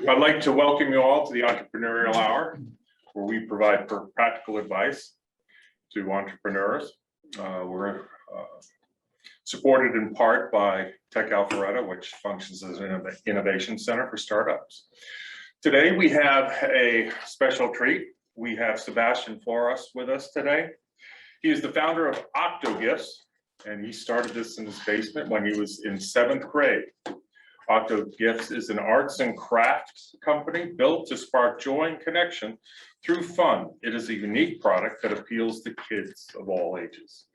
I'd like to welcome you all to the Entrepreneurial Hour, where we provide practical advice to entrepreneurs. We're supported in part by Tech Alpharetta, which functions as an innovation center for startups. Today we have a special treat. We have Sebastian Flores with us today. He is the founder of OctoGifts, and he started this in his basement when he was in 7th grade. OctoGifts is an arts and crafts company built to spark joy and connection through fun. It is a unique product that appeals to kids of all ages,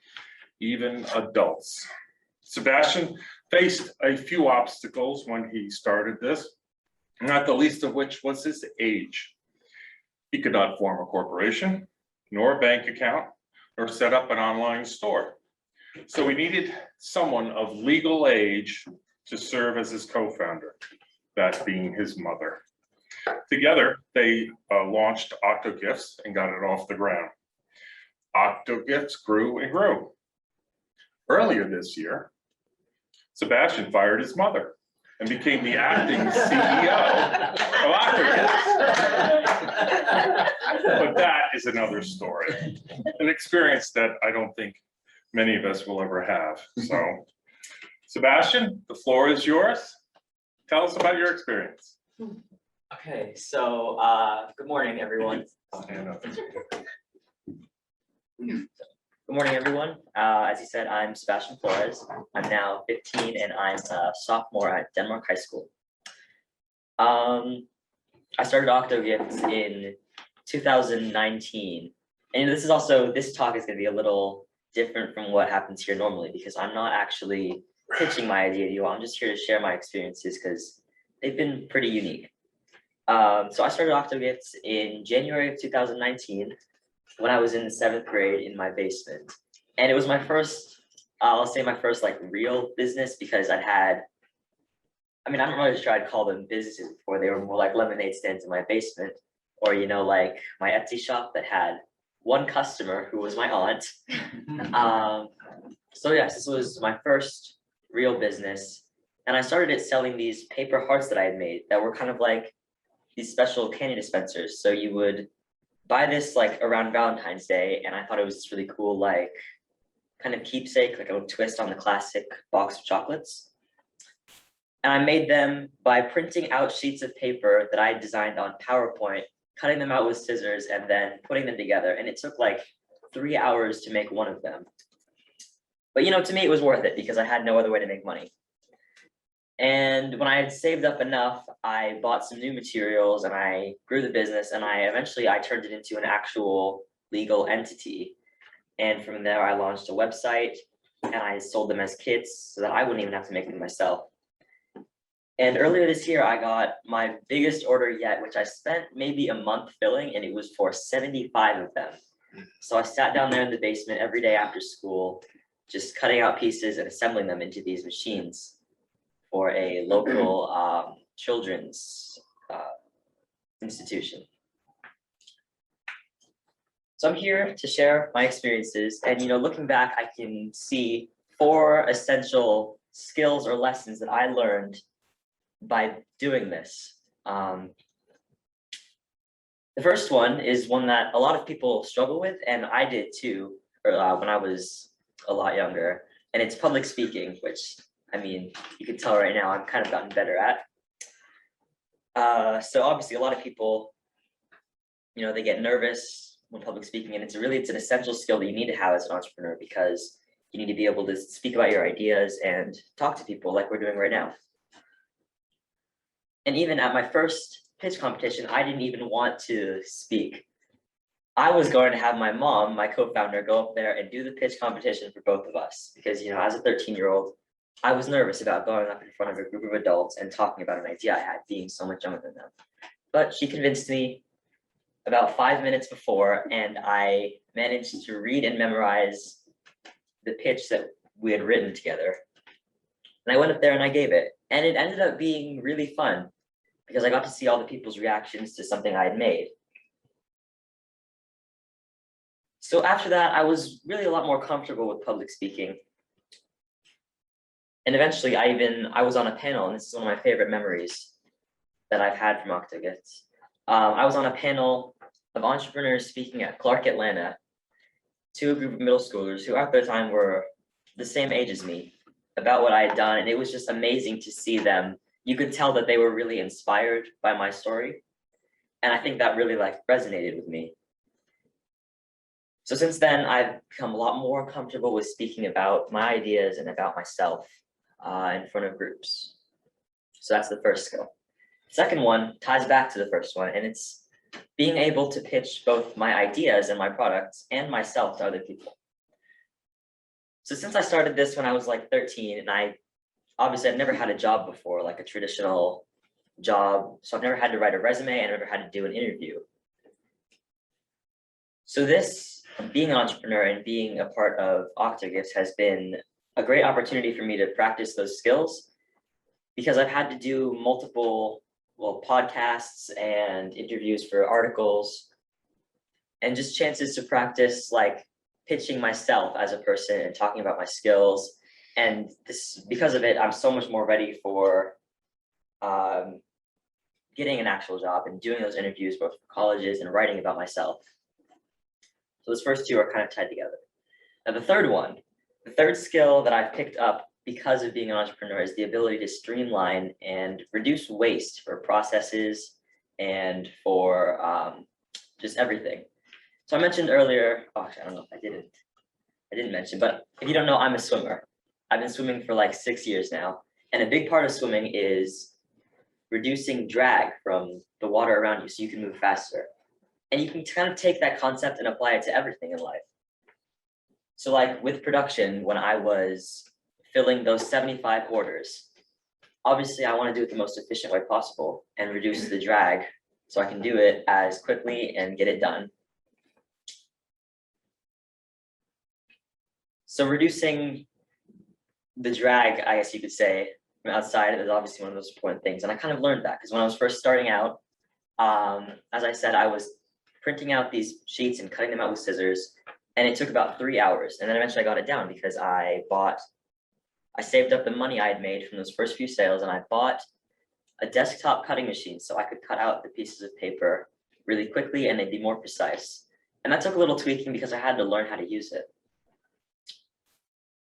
even adults. Sebastian faced a few obstacles when he started this, not the least of which was his age. He could not form a corporation, nor a bank account, nor set up an online store. So we needed someone of legal age to serve as his co-founder, that being his mother. Together, they launched OctoGifts and got it off the ground. OctoGifts grew and grew. Earlier this year, Sebastian fired his mother and became the acting CEO of OctoGifts. But that is another story, an experience that I don't think many of us will ever have. So, Sebastian, the floor is yours. Tell us about your experience. Okay, so good morning, everyone. Good morning, everyone. As you said, I'm Sebastian Flores. I'm now 15 and I'm a sophomore at Denmark High School. I started OctoGifts in 2019. And this talk is going to be a little different from what happens here normally because I'm not actually pitching my idea to you. I'm just here to share my experiences because they've been pretty unique. So I started OctoGifts in January of 2019 when I was in the 7th grade in my basement. And it was my first, I'll say my first like real business because I'm not really sure I'd call them businesses before. They were more like lemonade stands in my basement or, you know, like my Etsy shop that had one customer who was my aunt. So yes, this was my first real business, and I started it selling these paper hearts that I had made that were kind of like these special candy dispensers. So you would buy this like around Valentine's Day, and I thought it was this really cool like kind of keepsake, like a twist on the classic box of chocolates. And I made them by printing out sheets of paper that I had designed on PowerPoint, cutting them out with scissors, and then putting them together. And it took like 3 hours to make one of them. But, you know, to me, it was worth it because I had no other way to make money. And when I had saved up enough, I bought some new materials and I grew the business, and eventually I turned it into an actual legal entity. And from there, I launched a website and I sold them as kits so that I wouldn't even have to make them myself. And earlier this year, I got my biggest order yet, which I spent maybe a month filling, and it was for 75 of them. So I sat down there in the basement every day after school, just cutting out pieces and assembling them into these machines for a local children's institution. So I'm here to share my experiences, and you know, looking back, I can see 4 essential skills or lessons that I learned by doing this. The first one is one that a lot of people struggle with, and I did too when I was a lot younger, and it's public speaking, which, I mean, you can tell right now I've kind of gotten better at. So obviously a lot of people, you know, they get nervous when public speaking, and it's an essential skill that you need to have as an entrepreneur because you need to be able to speak about your ideas and talk to people like we're doing right now. And even at my first pitch competition, I didn't even want to speak. I was going to have my mom, my co-founder, go up there and do the pitch competition for both of us. Because, you know, as a 13-year-old, I was nervous about going up in front of a group of adults and talking about an idea I had, being so much younger than them. But she convinced me about 5 minutes before, and I managed to read and memorize the pitch that we had written together. And I went up there and I gave it. And it ended up being really fun because I got to see all the people's reactions to something I had made. So after that, I was really a lot more comfortable with public speaking. And eventually I was on a panel, and this is one of my favorite memories that I've had from OctoGifts. I was on a panel of entrepreneurs speaking at Clark, Atlanta, to a group of middle schoolers who at the time were the same age as me, about what I had done. And it was just amazing to see them. You could tell that they were really inspired by my story. And I think that really resonated with me. So since then, I've become a lot more comfortable with speaking about my ideas and about myself in front of groups. So that's the first skill. Second one ties back to the first one, and it's being able to pitch both my ideas and my products and myself to other people. So since I started this when I was 13, and I've never had a job before, like a traditional job. So I've never had to write a resume and never had to do an interview. So this, being an entrepreneur and being a part of OctoGifts, has been a great opportunity for me to practice those skills, because I've had to do multiple podcasts and interviews for articles, and just chances to practice pitching myself as a person and talking about my skills. And because of it, I'm so much more ready for getting an actual job and doing those interviews both for colleges and writing about myself. So those first two are kind of tied together. Now the third skill that I've picked up because of being an entrepreneur is the ability to streamline and reduce waste for processes and for just everything. So I mentioned earlier, I don't know if I didn't mention, but if you don't know, I'm a swimmer. I've been swimming for 6 years now. And a big part of swimming is reducing drag from the water around you so you can move faster. And you can kind of take that concept and apply it to everything in life. So with production, when I was filling those 75 orders, obviously I want to do it the most efficient way possible and reduce the drag so I can do it as quickly and get it done. So reducing the drag, I guess you could say, from outside is obviously one of those important things. And I kind of learned that because when I was first starting out, as I said, I was printing out these sheets and cutting them out with scissors, and it took about 3 hours. And then eventually I got it down because I saved up the money I had made from those first few sales, and I bought a desktop cutting machine so I could cut out the pieces of paper really quickly and they'd be more precise. And that took a little tweaking because I had to learn how to use it.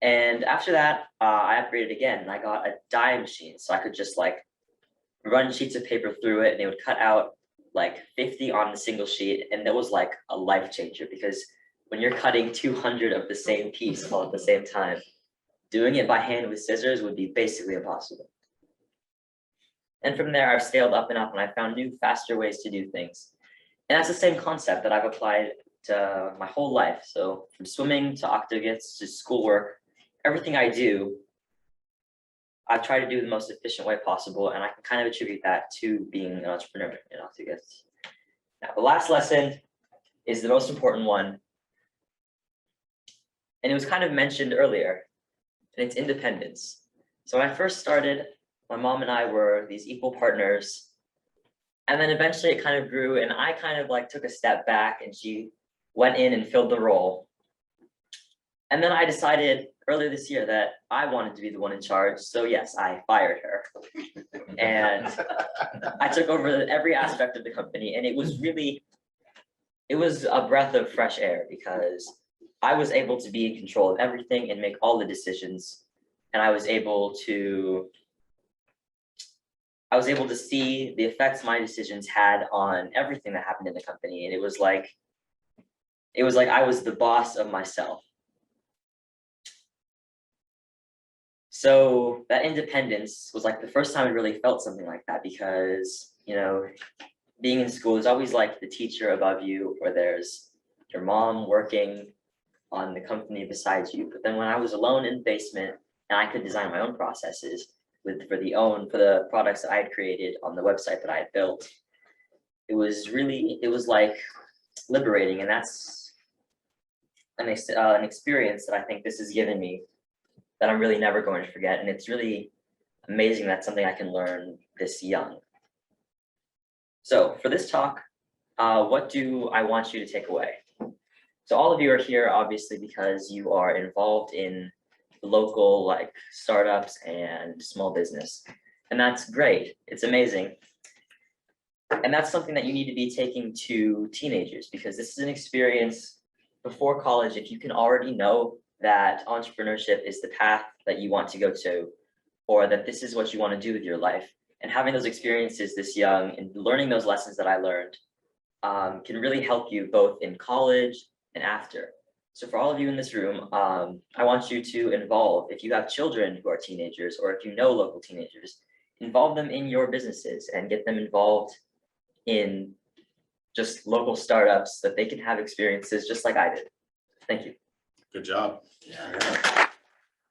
And after that, I upgraded again and I got a die machine so I could just run sheets of paper through it, and they would cut out 50 on the single sheet. And that was a life changer, because when you're cutting 200 of the same piece all at the same time, doing it by hand with scissors would be basically impossible. And from there, I've scaled up and I found new, faster ways to do things. And that's the same concept that I've applied to my whole life. So from swimming to OctoGifts to schoolwork, everything I do, I try to do the most efficient way possible, and I can kind of attribute that to being an entrepreneur in OctoGifts. Now, the last lesson is the most important one, and it was kind of mentioned earlier, and it's independence. So when I first started, my mom and I were these equal partners, and then eventually it kind of grew, and I kind of took a step back, and she went in and filled the role. And then I decided earlier this year that I wanted to be the one in charge. So yes, I fired her. And I took over every aspect of the company. And it was a breath of fresh air, because I was able to be in control of everything and make all the decisions. And I was able to see the effects my decisions had on everything that happened in the company. And it was like I was the boss of myself. So that independence was the first time I really felt something like that, because you know, being in school is always like the teacher above you, or there's your mom working on the company beside you. But then when I was alone in the basement and I could design my own processes for the products that I had created on the website that I had built, it was like liberating. And that's an experience that I think this has given me that I'm really never going to forget. And it's really amazing that's something I can learn this young. So for this talk, what do I want you to take away? So all of you are here obviously because you are involved in local like startups and small business. And that's great. It's amazing. And that's something that you need to be taking to teenagers, because this is an experience before college. If you can already know that entrepreneurship is the path that you want to go to, or that this is what you want to do with your life, and having those experiences this young and learning those lessons that I learned can really help you both in college and after. So for all of you in this room, I want you to involve, if you have children who are teenagers, or if you know local teenagers, involve them in your businesses and get them involved in just local startups so that they can have experiences just like I did. Thank you. Good job. Yeah.